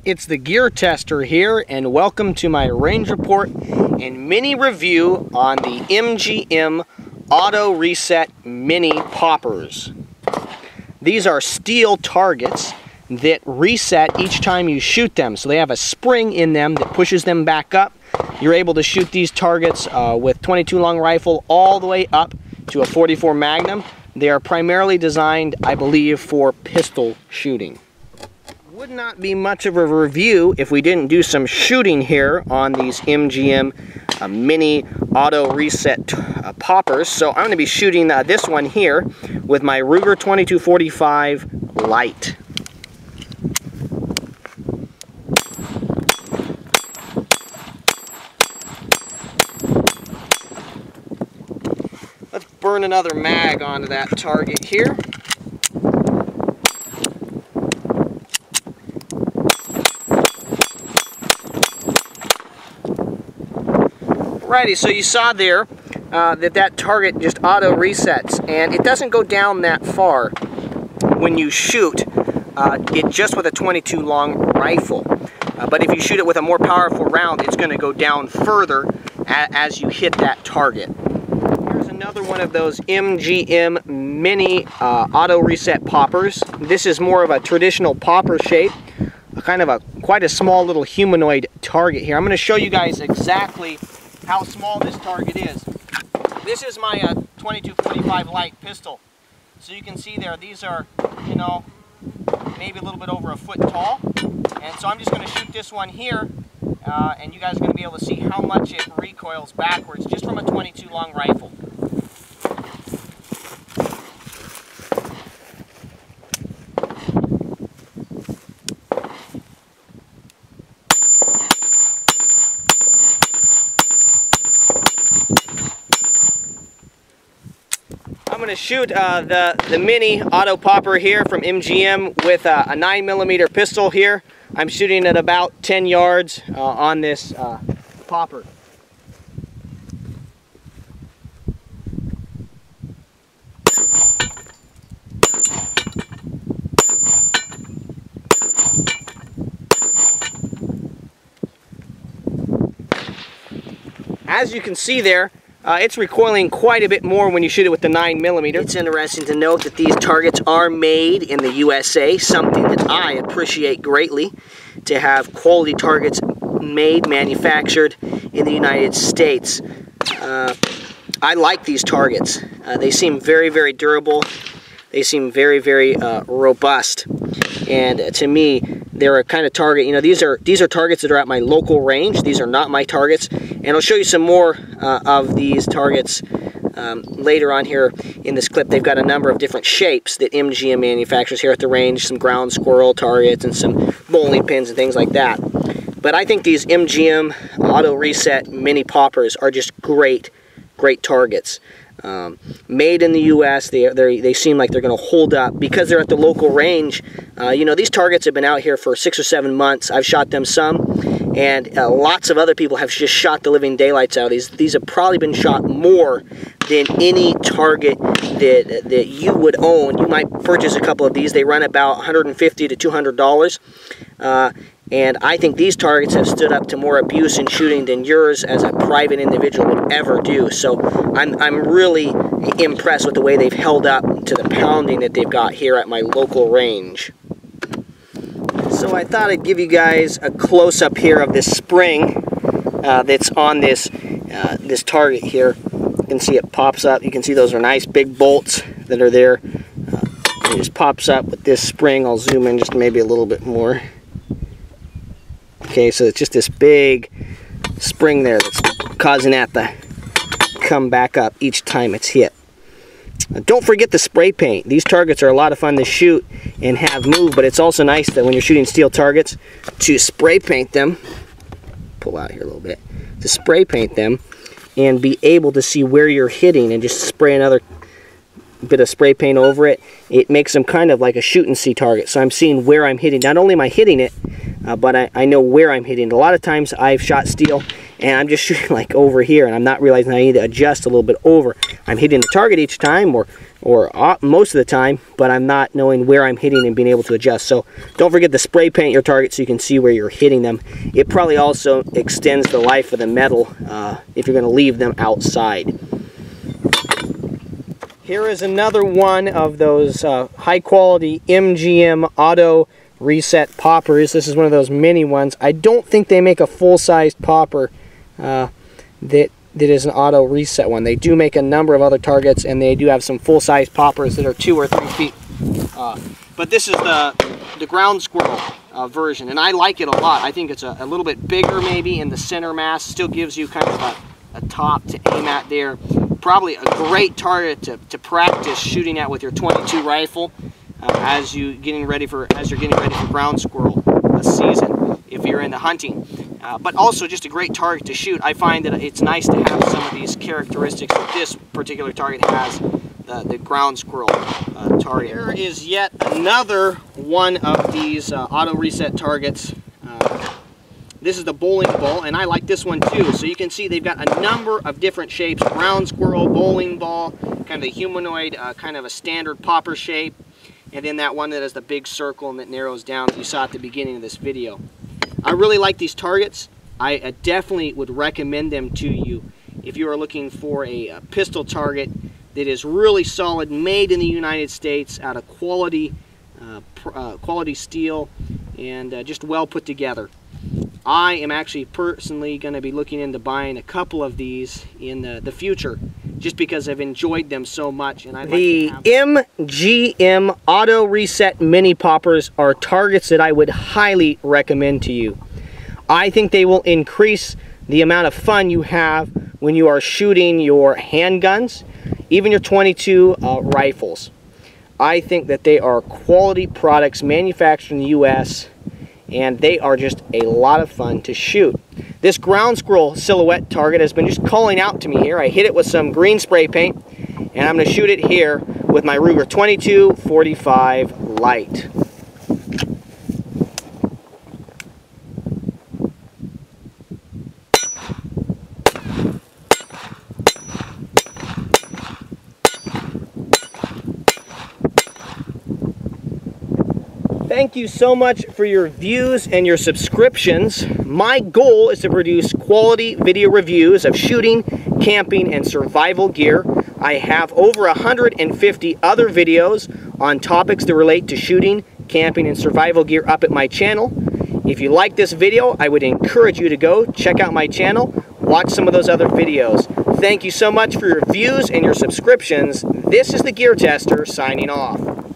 It's the Gear Tester here, and welcome to my range report and mini review on the MGM Auto Reset Mini Poppers. These are steel targets that reset each time you shoot them. So they have a spring in them that pushes them back up. You're able to shoot these targets with 22 long rifle all the way up to a 44 Magnum. They are primarily designed, I believe, for pistol shooting. Would not be much of a review if we didn't do some shooting here on these MGM mini auto reset poppers. So I'm going to be shooting this one here with my Ruger 2245 Light. Let's burn another mag onto that target here. Alrighty, so you saw there that target just auto resets, and it doesn't go down that far when you shoot it just with a 22 long rifle. But if you shoot it with a more powerful round, it's going to go down further as you hit that target. Here's another one of those MGM mini auto reset poppers. This is more of a traditional popper shape, kind of quite a small little humanoid target here. I'm going to show you guys exactly how small this target is. This is my 2245 Light pistol. So you can see there, these are, you know, maybe a little bit over a foot tall. And so I'm just going to shoot this one here, and you guys are going to be able to see how much it recoils backwards just from a 22 long rifle. I'm going to shoot the mini auto popper here from MGM with a 9mm pistol here. I'm shooting at about 10 yards on this popper. As you can see there, it's recoiling quite a bit more when you shoot it with the 9mm. It's interesting to note that these targets are made in the USA, something that I appreciate greatly, to have quality targets made, manufactured in the United States. I like these targets. They seem very, very durable. They seem very, very robust. And to me, they're a kind of target, you know, these are targets that are at my local range. These are not my targets. And I'll show you some more of these targets later on here in this clip. They've got a number of different shapes that MGM manufactures here at the range, some ground squirrel targets and some bowling pins and things like that. But I think these MGM Auto Reset Mini Poppers are just great targets. Made in the U.S., they seem like they're going to hold up because they're at the local range. You know, these targets have been out here for 6 or 7 months. I've shot them some, and lots of other people have just shot the living daylights out of these. These have probably been shot more than any target that you would own. You might purchase a couple of these. They run about $150 to $200. And I think these targets have stood up to more abuse in shooting than yours as a private individual would ever do. So I'm really impressed with the way they've held up to the pounding that they've got here at my local range. So I thought I'd give you guys a close-up here of this spring that's on this target here. You can see it pops up. You can see those are nice big bolts that are there. It just pops up with this spring. I'll zoom in just maybe a little bit more. Okay, so it's just this big spring there that's causing that to come back up each time it's hit. Don't forget the spray paint. These targets are a lot of fun to shoot and have move, but it's also nice that when you're shooting steel targets to spray paint them, pull out here a little bit, to spray paint them and be able to see where you're hitting and just spray another bit of spray paint over it, it makes them kind of like a shoot and see target. So I'm seeing where I'm hitting. Not only am I hitting it, but I know where I'm hitting. A lot of times I've shot steel and I'm just shooting like over here, and I'm not realizing I need to adjust a little bit over. I'm hitting the target each time, or most of the time, but I'm not knowing where I'm hitting and being able to adjust. So don't forget to spray paint your target so you can see where you're hitting them. It probably also extends the life of the metal if you're going to leave them outside. Here is another one of those high quality MGM auto reset poppers. This is one of those mini ones. I don't think they make a full-sized popper that is an auto reset one. They do make a number of other targets, and they do have some full-size poppers that are 2 or 3 feet. But this is the ground squirrel version, and I like it a lot. I think it's a little bit bigger maybe in the center mass. Still gives you kind of a top to aim at there. Probably a great target to practice shooting at with your .22 rifle as you're getting ready for ground squirrel season if you're into hunting. But also just a great target to shoot. I find that it's nice to have some of these characteristics that this particular target has, the ground squirrel target. Here is yet another one of these auto reset targets. This is the bowling ball, and I like this one too. So you can see they've got a number of different shapes: ground squirrel, bowling ball, kind of a humanoid, kind of a standard popper shape, and then that one that has the big circle and that narrows down that you saw at the beginning of this video. I really like these targets. I definitely would recommend them to you if you are looking for a pistol target that is really solid, made in the United States out of quality steel, and just well put together. I am actually personally going to be looking into buying a couple of these in the future, just because I've enjoyed them so much. And the MGM Auto Reset Mini Poppers are targets that I would highly recommend to you. I think they will increase the amount of fun you have when you are shooting your handguns, even your .22 rifles. I think that they are quality products manufactured in the U.S., and they are just a lot of fun to shoot. This ground squirrel silhouette target has been just calling out to me here. I hit it with some green spray paint, and I'm going to shoot it here with my Ruger 22-45 Light. Thank you so much for your views and your subscriptions. My goal is to produce quality video reviews of shooting, camping, and survival gear. I have over 150 other videos on topics that relate to shooting, camping, and survival gear up at my channel. If you like this video, I would encourage you to go check out my channel, watch some of those other videos. Thank you so much for your views and your subscriptions. This is the Gear Tester signing off.